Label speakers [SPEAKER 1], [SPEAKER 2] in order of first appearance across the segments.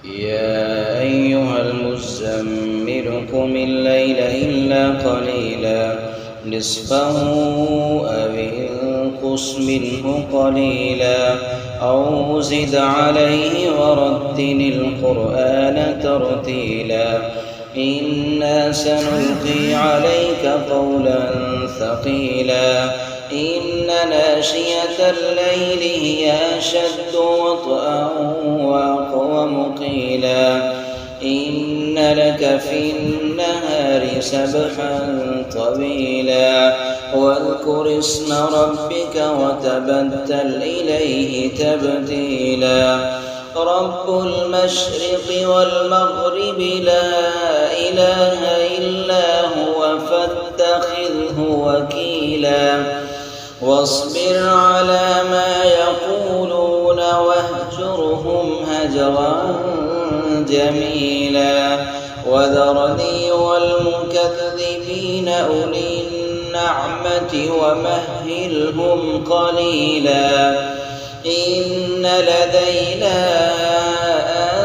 [SPEAKER 1] يا أيها المزمل قم الليل إلا قليلا نصفه أو انقص منه قليلا أو زد عليه ورتل القرآن ترتيلا إنا سنلقي عليك قولا ثقيلا إن ناشئة الليل هي أشد وطئا وأقوم قيلا إن لك في النهار سبحا طويلا واذكر اسم ربك وتبتل إليه تبتيلا رب المشرق والمغرب لا إله إلا هو فاتخذه وكيلا واصبر على ما يقولون واهجرهم هجرا جميلا وذرني والمكذبين أولي النعمة ومهلهم قليلا إن لدينا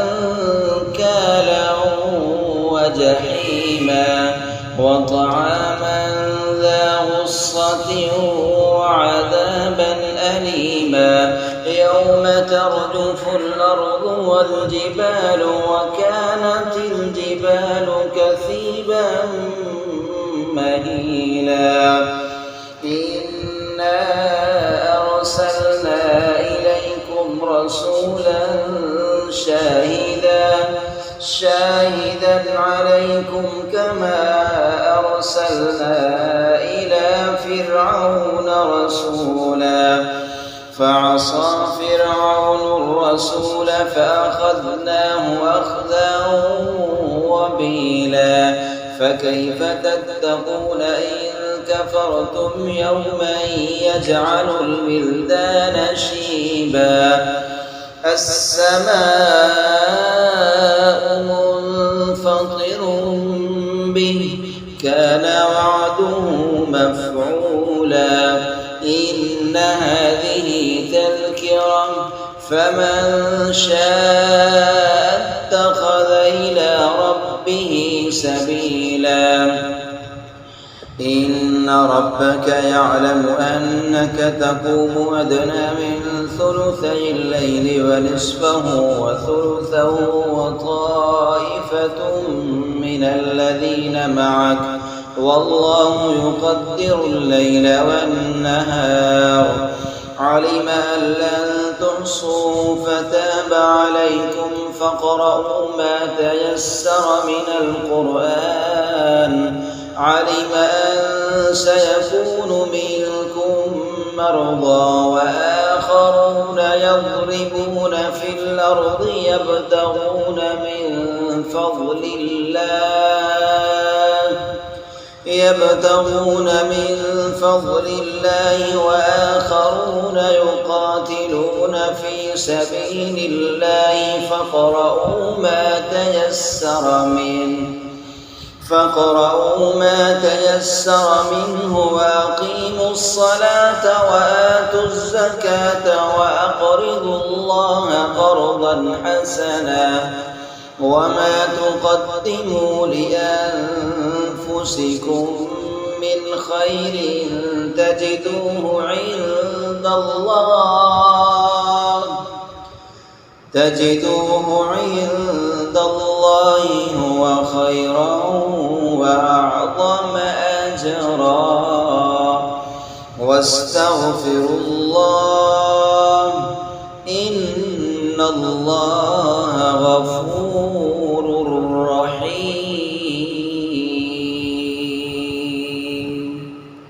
[SPEAKER 1] أنكالا وجحيما وطعاما ذا غصة وعذابا أليما يوم ترجف الأرض والجبال وكانت الجبال كثيبا مهيلا إنا أرسلنا إليكم رسولا شاهدا عليكم كما أرسلنا إلى فرعون رسولا فعصى فرعون الرسول فأخذناه أخذا وبيلا فكيف تتقون إن كفرتم يوما يجعل الولدان شيبا السماء منفطر به كان وعده مفعولا إن هذه تذكرة فمن شاء اتخذ إلى ربه سبيلا إن ربك يعلم أنك تقوم أدنى من ثلثي الليل ونصفه وثلثه وطائفة من الذين معك والله يقدر الليل والنهار علم أن لن تحصوا فتاب عليكم فاقرؤوا ما تيسر من القرآن علم أن سيكون منكم مرضى وآخرون يضربون في الأرض يبتغون من فضل الله وآخرون يقاتلون في سبيل الله فاقرؤوا ما تيسر منه وأقيموا الصلاة وآتوا الزكاة وأقرضوا الله قرضا حسنا وما تقدموا لأنفسكم من خير تجدوه عند الله هو خيرا وأعظم أجرا واستغفروا الله إن الله غفور